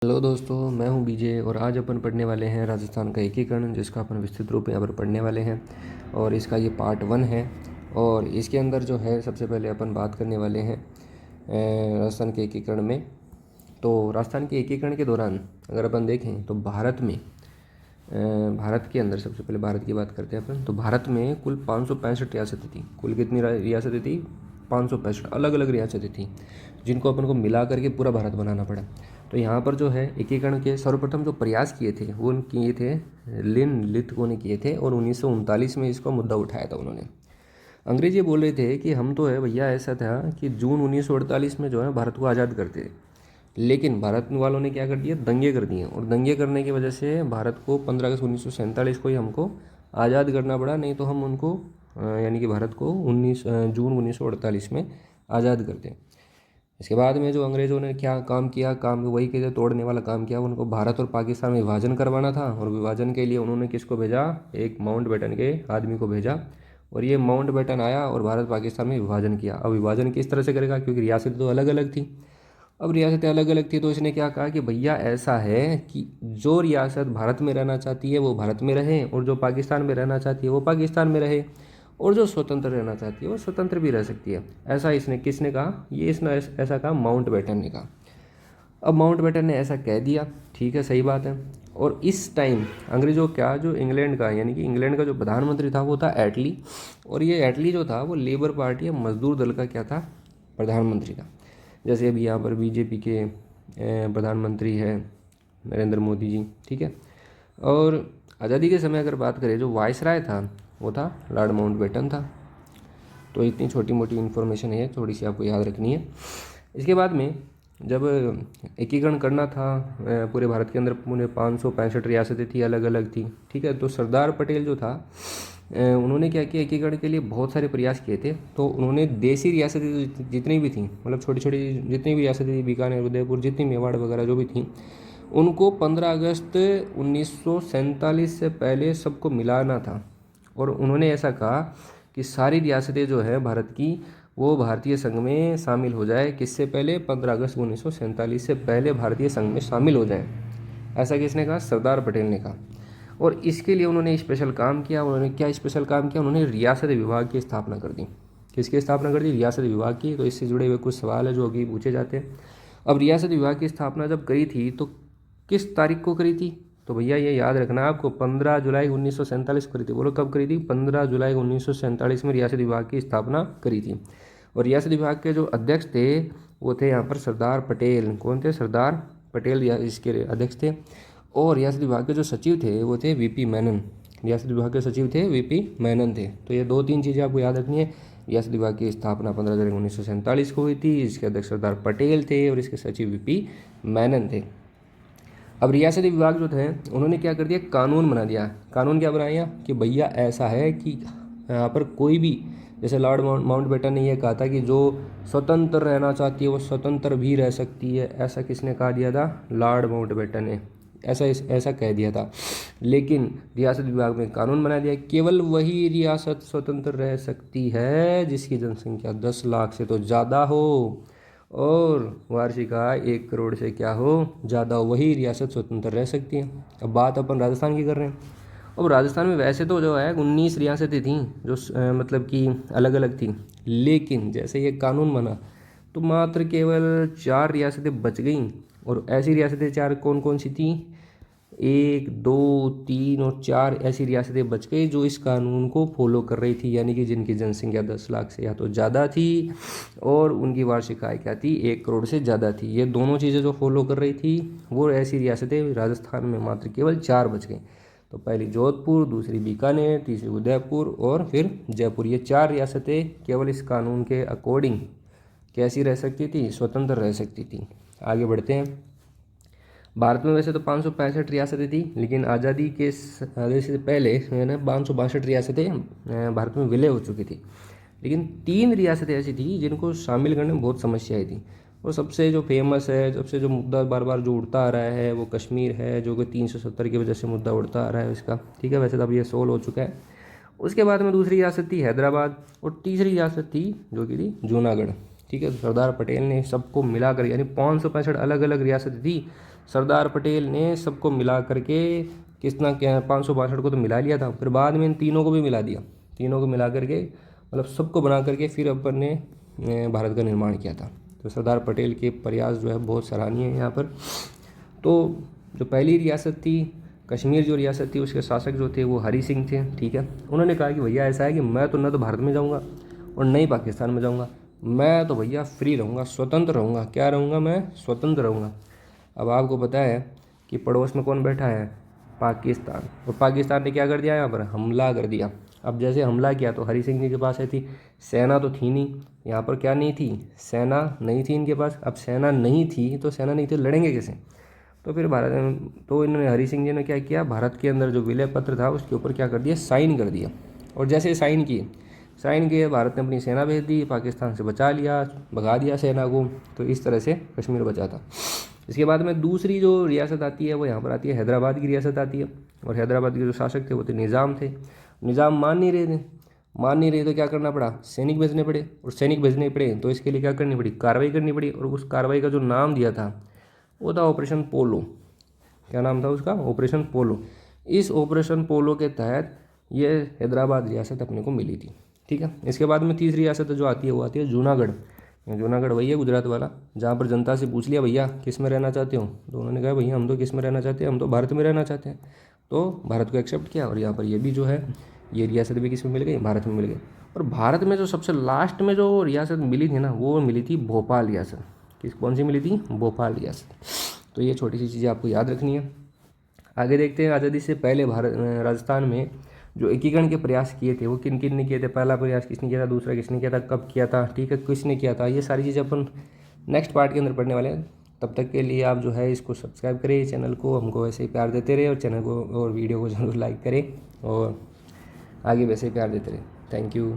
Hello दोस्तों, मैं हूं बीजे और आज अपन पढ़ने वाले हैं राजस्थान का एकीकरण, जिसका अपन विस्तृत रूप में यहाँ पर पढ़ने वाले हैं। और इसका ये पार्ट 1 है। और इसके अंदर जो है सबसे पहले अपन बात करने वाले हैं राजस्थान के एकीकरण में। तो राजस्थान के एकीकरण के दौरान अगर अपन देखें तो भारत के अंदर सबसे पहले भारत की बात करते हैं अपन। तो भारत में कुल 565 रियासतें थी। कुल कितनी रियासतें थी? 565 अलग अलग रियासतें थी, जिनको अपन को मिला करके पूरा भारत बनाना पड़ा। तो यहाँ पर जो है एकीकरण के सर्वप्रथम जो प्रयास किए थे वो किए थे लिन लिथगो ने किए थे, और 1939 में इसका मुद्दा उठाया था उन्होंने। अंग्रेज ये बोल रहे थे कि हम तो है भैया, ऐसा था कि जून 1948 में जो है भारत को आज़ाद करते थे, लेकिन भारत वालों ने क्या कर दिया, दंगे कर दिए। और दंगे करने की वजह से भारत को 15 अगस्त 1947 को ही हमको आज़ाद करना पड़ा, नहीं तो हम उनको यानी कि भारत को जून 1948 में आज़ाद करते। इसके बाद में जो अंग्रेज़ों ने क्या काम किया, काम वही के तोड़ने वाला काम किया। उनको भारत और पाकिस्तान में विभाजन करवाना था, और विभाजन के लिए उन्होंने किसको भेजा? एक माउंटबेटन के आदमी को भेजा। और ये माउंटबेटन आया और भारत पाकिस्तान में विभाजन किया। अब विभाजन किस तरह से करेगा, क्योंकि रियासतें तो अलग अलग थी। अब रियासतें अलग अलग थी, तो इसने क्या कहा कि भैया ऐसा है कि जो रियासत भारत में रहना चाहती है वो भारत में रहे, और जो पाकिस्तान में रहना चाहती है वो पाकिस्तान में रहे, और जो स्वतंत्र रहना चाहती है वो स्वतंत्र भी रह सकती है। ऐसा इसने किसने कहा? ये इसने ऐसा कहा माउंटबेटन ने कहा। अब माउंटबेटन ने ऐसा कह दिया, ठीक है, सही बात है। और इस टाइम अंग्रेजों क्या, जो इंग्लैंड का यानी कि इंग्लैंड का जो प्रधानमंत्री था वो था एटली। और ये एटली जो था वो लेबर पार्टी या मजदूर दल का क्या था? प्रधानमंत्री था। जैसे अभी यहाँ पर बीजेपी के प्रधानमंत्री है नरेंद्र मोदी जी, ठीक है। और आज़ादी के समय अगर बात करें, जो वायसराय था वो था लॉर्ड माउंटबेटन था। तो इतनी छोटी मोटी इन्फॉर्मेशन है, थोड़ी सी आपको याद रखनी है। इसके बाद में जब एकीकरण करना था पूरे भारत के अंदर, पूरे 565 रियासतें थी, अलग अलग थी, ठीक है। तो सरदार पटेल जो था उन्होंने क्या किया, एकीकरण के लिए बहुत सारे प्रयास किए थे। तो उन्होंने देसी रियासतें जितनी भी थी, मतलब छोटी छोटी जितनी भी रियासतें थी, बीकानेर, उदयपुर, जितनी मेवाड़ वगैरह जो भी थी, उनको 15 अगस्त 1947 से पहले सबको मिलाना था। और उन्होंने ऐसा कहा कि सारी रियासतें जो है भारत की, वो भारतीय संघ में शामिल हो जाए। किससे पहले? 15 अगस्त 1947 से पहले भारतीय संघ में शामिल हो जाए। ऐसा किसने कहा? सरदार पटेल ने कहा। और इसके लिए उन्होंने स्पेशल काम किया। उन्होंने क्या स्पेशल काम किया? उन्होंने रियासत विभाग की स्थापना कर दी। किसकी स्थापना कर दी? रियासत विभाग की। तो इससे जुड़े हुए कुछ सवाल है जो अभी पूछे जाते हैं। अब रियासत विभाग की स्थापना जब करी थी तो किस तारीख को करी थी? तो भैया ये याद रखना आपको, 15 जुलाई 1947 को करी थी। बोलो कब करी थी? 15 जुलाई 1947 में रियासत विभाग की स्थापना करी थी। और रियासत विभाग के जो अध्यक्ष थे वो थे यहाँ पर सरदार पटेल। कौन थे? सरदार पटेल इसके अध्यक्ष थे। और रियासत विभाग के जो सचिव थे वो थे वीपी मेनन। रियासत विभाग के सचिव थे वीपी मेनन थे। तो ये 2-3 चीज़ें आपको याद रखनी है। रियासत विभाग की स्थापना 15 जुलाई 1947 को हुई थी। इसके अध्यक्ष सरदार पटेल थे और इसके सचिव वीपी मेनन थे। अब रियासती विभाग जो थे उन्होंने क्या कर दिया, कानून बना दिया। कानून क्या बनाया कि भैया ऐसा है कि यहाँ पर कोई भी, जैसे लॉर्ड माउंटबेटन ने यह कहा था कि जो स्वतंत्र रहना चाहती है वो स्वतंत्र भी रह सकती है। ऐसा किसने कहा दिया था? लॉर्ड माउंटबेटन ने ऐसा कह दिया था। लेकिन रियासत विभाग में कानून बना दिया, केवल वही रियासत स्वतंत्र रह सकती है जिसकी जनसंख्या 10 लाख से तो ज़्यादा हो और वार्षिक आय 1 करोड़ से क्या हो? ज़्यादा हो, वही रियासत स्वतंत्र रह सकती है। अब बात अपन राजस्थान की कर रहे हैं। अब राजस्थान में वैसे तो जो है 19 रियासतें थीं जो मतलब कि अलग अलग थीं, लेकिन जैसे ये कानून बना तो मात्र केवल 4 रियासतें बच गईं। और ऐसी रियासतें 4 कौन कौन सी थीं? 1, 2, 3 और 4 ऐसी रियासतें बच गई जो इस कानून को फॉलो कर रही थी, यानी कि जिनकी जनसंख्या 10 लाख से या तो ज़्यादा थी और उनकी वार्षिक आय क्या थी? 1 करोड़ से ज़्यादा थी। ये दोनों चीज़ें जो फॉलो कर रही थी वो ऐसी रियासतें राजस्थान में मात्र केवल 4 बच गई। तो पहली जोधपुर, दूसरी बीकानेर, तीसरी उदयपुर और फिर जयपुर। ये 4 रियासतें केवल इस कानून के अकॉर्डिंग कैसी रह सकती थी? स्वतंत्र रह सकती थी। आगे बढ़ते हैं। भारत में वैसे तो 565 रियासतें थी, लेकिन आज़ादी से पहले है ना 562 रियासतें भारत में विलय हो चुकी थी। लेकिन 3 रियासतें ऐसी थी जिनको शामिल करने में बहुत समस्याएं थी। और सबसे जो फेमस है, सबसे जो मुद्दा बार बार जो उड़ता आ रहा है वो कश्मीर है, जो कि 370 की वजह से मुद्दा उड़ता आ रहा है इसका, ठीक है। वैसे तो अब ये सोल्व हो चुका है। उसके बाद में दूसरी रियासत थी हैदराबाद, और तीसरी रियासत थी जो कि थी जूनागढ़। ठीक है। तो सरदार पटेल ने सबको मिला कर, यानी 565 अलग अलग रियासतें थी, सरदार पटेल ने सबको मिला करके कितना क्या 562 को तो मिला लिया था, फिर बाद में इन तीनों को भी मिला दिया, तीनों को मिला करके मतलब सबको बना करके फिर अपन ने भारत का निर्माण किया था। तो सरदार पटेल के प्रयास जो है बहुत सराहनीय है यहाँ पर। तो जो पहली रियासत थी कश्मीर, जो रियासत थी उसके शासक जो थे वो हरी सिंह थे, ठीक है। उन्होंने कहा कि भैया ऐसा है कि मैं तो न तो भारत में जाऊँगा और न ही पाकिस्तान में जाऊँगा, मैं तो भैया फ्री रहूँगा, स्वतंत्र रहूँगा। क्या रहूँगा मैं? स्वतंत्र रहूँगा। अब आपको पता है कि पड़ोस में कौन बैठा है? पाकिस्तान। और पाकिस्तान ने क्या कर दिया? यहाँ पर हमला कर दिया। अब जैसे हमला किया तो हरी सिंह जी के पास थी सेना, तो थी नहीं यहाँ पर, क्या नहीं थी? सेना नहीं थी इनके पास। अब सेना नहीं थी तो लड़ेंगे कैसे? तो फिर तो इन्होंने हरी सिंह जी ने क्या किया, भारत के अंदर जो विलय पत्र था उसके ऊपर क्या कर दिया? साइन कर दिया। और जैसे साइन किए भारत ने अपनी सेना भेज दी, पाकिस्तान से बचा लिया, भगा दिया सेना को। तो इस तरह से कश्मीर बचा था। इसके बाद में दूसरी जो रियासत आती है वो यहाँ पर आती है, हैदराबाद की रियासत आती है। और हैदराबाद के जो शासक थे वो थे निज़ाम थे। निज़ाम मान नहीं रहे तो क्या करना पड़ा? सैनिक भेजने पड़े। और सैनिक भेजने पड़े तो इसके लिए क्या करनी पड़ी? कार्रवाई करनी पड़ी। और उस कार्रवाई का जो नाम दिया था वो था ऑपरेशन पोलो। क्या नाम था उसका? ऑपरेशन पोलो। इस ऑपरेशन पोलो के तहत ये हैदराबाद रियासत अपने को मिली थी, ठीक है। इसके बाद में तीसरी रियासत जो आती है वो आती है जूनागढ़। जूनागढ़ वही है गुजरात वाला, जहाँ पर जनता से पूछ लिया भैया किस में रहना चाहते हो, तो उन्होंने कहा भैया हम तो किस में रहना चाहते हैं, हम तो भारत में रहना चाहते हैं। तो भारत को एक्सेप्ट किया और यहाँ पर ये भी जो है ये रियासत भी किस में मिल गई? भारत में मिल गई। और भारत में जो सबसे लास्ट में जो रियासत मिली थी ना वो मिली थी भोपाल रियासत। कौन सी मिली थी? भोपाल रियासत। तो ये छोटी सी चीज़ें आपको याद रखनी है। आगे देखते हैं आज़ादी से पहले राजस्थान में जो एकीकरण के प्रयास किए थे वो किन किन ने किए थे। पहला प्रयास किसने किया था, दूसरा किसने किया था, कब किया था, ठीक है, किसने किया था, ये सारी चीज़ें अपन नेक्स्ट पार्ट के अंदर पढ़ने वाले हैं। तब तक के लिए आप जो है इसको सब्सक्राइब करें, चैनल को, हमको वैसे ही प्यार देते रहे और चैनल को और वीडियो को जरूर लाइक करें और आगे वैसे ही प्यार देते रहे। Thank you.